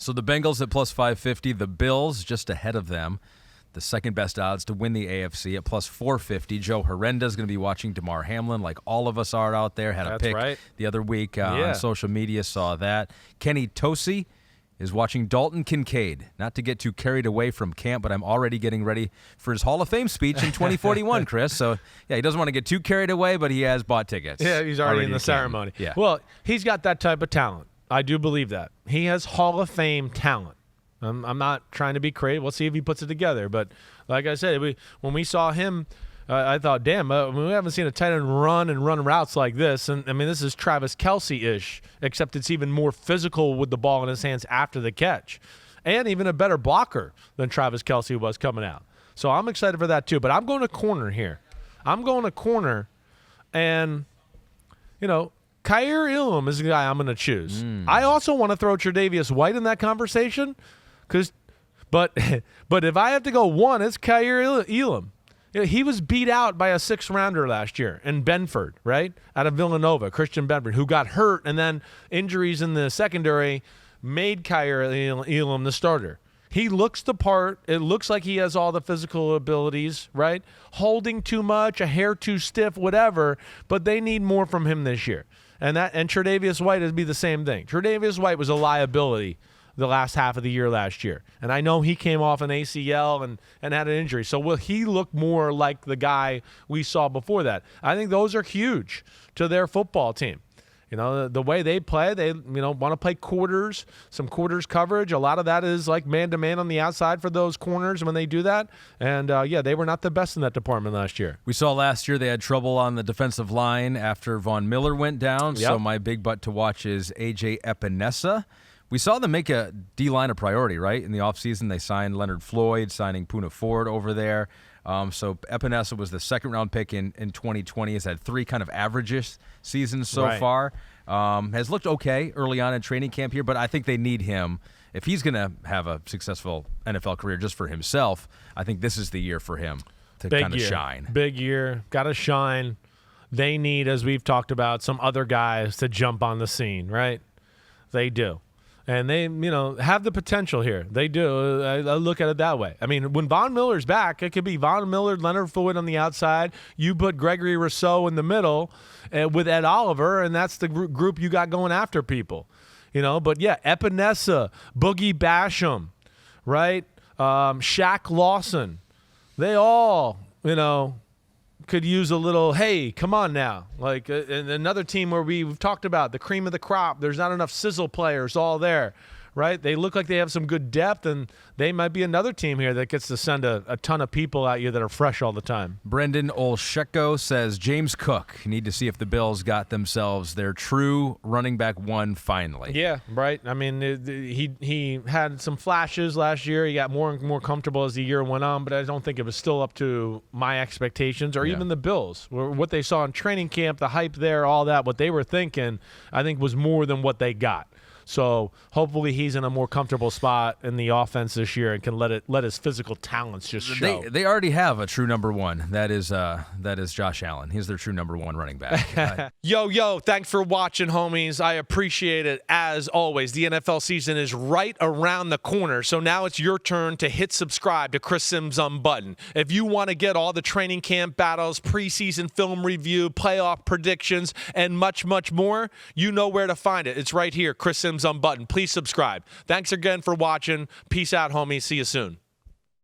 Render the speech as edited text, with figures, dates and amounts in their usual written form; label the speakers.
Speaker 1: So the Bengals at plus 550, the Bills just ahead of them. The second best odds to win the AFC at plus 450. Joe Horrenda is going to be watching Damar Hamlin like all of us are out there. Had a pick the other week on social media, saw that. Kenny Tosi is watching Dalton Kincaid. Not to get too carried away from camp, but I'm already getting ready for his Hall of Fame speech in 2041, Chris. So, yeah, he doesn't want to get too carried away, but he has bought tickets.
Speaker 2: Yeah, he's already in the ceremony.
Speaker 1: Yeah.
Speaker 2: Well, he's got that type of talent. I do believe that. He has Hall of Fame talent. I'm not trying to be crazy. We'll see if he puts it together. But like I said, when we saw him, I thought, damn, we haven't seen a tight end run routes like this. And, I mean, this is Travis Kelce-ish, except it's even more physical with the ball in his hands after the catch. And even a better blocker than Travis Kelce was coming out. So I'm excited for that too. But I'm going to corner here. I'm going to corner. And, you know, Kaiir Elam is the guy I'm going to choose. I also want to throw Tre'Davious White in that conversation. But if I have to go one, it's Kaiir Elam. You know, he was beat out by a 6th-rounder last year in Benford, right, out of Villanova, Christian Benford, who got hurt, and then injuries in the secondary made Kaiir Elam the starter. He looks the part. It looks like he has all the physical abilities, right? Holding too much, a hair too stiff, whatever, but they need more from him this year. And Tre'Davious White would be the same thing. Tre'Davious White was a liability the last half of the year last year. And I know he came off an ACL and had an injury. So will he look more like the guy we saw before that? I think those are huge to their football team. You know, the way they play, they want to play quarters, some quarters coverage. A lot of that is like man-to-man on the outside for those corners when they do that. And, they were not the best in that department last year.
Speaker 1: We saw last year they had trouble on the defensive line after Von Miller went down. Yep. So my big butt to watch is A.J. Epinesa. We saw them make a D-line a priority, right? In the offseason, they signed Leonard Floyd, signing Poona Ford over there. So Epinesa was the second-round pick in 2020. Has had 3 kind of average-ish seasons so far. Has looked okay early on in training camp here, but I think they need him. If he's going to have a successful NFL career just for himself, I think this is the year for him to kind of shine.
Speaker 2: Big year. Got to shine. They need, as we've talked about, some other guys to jump on the scene, right? They do. And they, have the potential here. They do. I look at it that way. I mean, when Von Miller's back, it could be Von Miller, Leonard Floyd on the outside. You put Gregory Rousseau in the middle with Ed Oliver, and that's the group you got going after people. But, yeah, Epinesa, Boogie Basham, right? Shaq Lawson. They all, could use a little, hey, come on now. Like another team where we've talked about the cream of the crop. There's not enough sizzle players all there, right? They look like they have some good depth, and they might be another team here that gets to send a ton of people at you that are fresh all the time.
Speaker 1: Brendan Olszewko says, James Cook, you need to see if the Bills got themselves their true running back one finally.
Speaker 2: Yeah, right. I mean, he had some flashes last year. He got more and more comfortable as the year went on, but I don't think it was still up to my expectations or even the Bills. What they saw in training camp, the hype there, all that, what they were thinking, I think was more than what they got. So hopefully he's in a more comfortable spot in the offense this year and can let his physical talents just show.
Speaker 1: They already have a true number one. That is Josh Allen. He's their true number one running back.
Speaker 2: Yo, thanks for watching, homies. I appreciate it as always. The NFL season is right around the corner, so now it's your turn to hit subscribe to Chris Simms Unbuttoned. If you want to get all the training camp battles, preseason film review, playoff predictions, and much, much more, you know where to find it. It's right here, Chris Simms Unbuttoned. Please subscribe. Thanks again for watching. Peace out, homies. See you soon.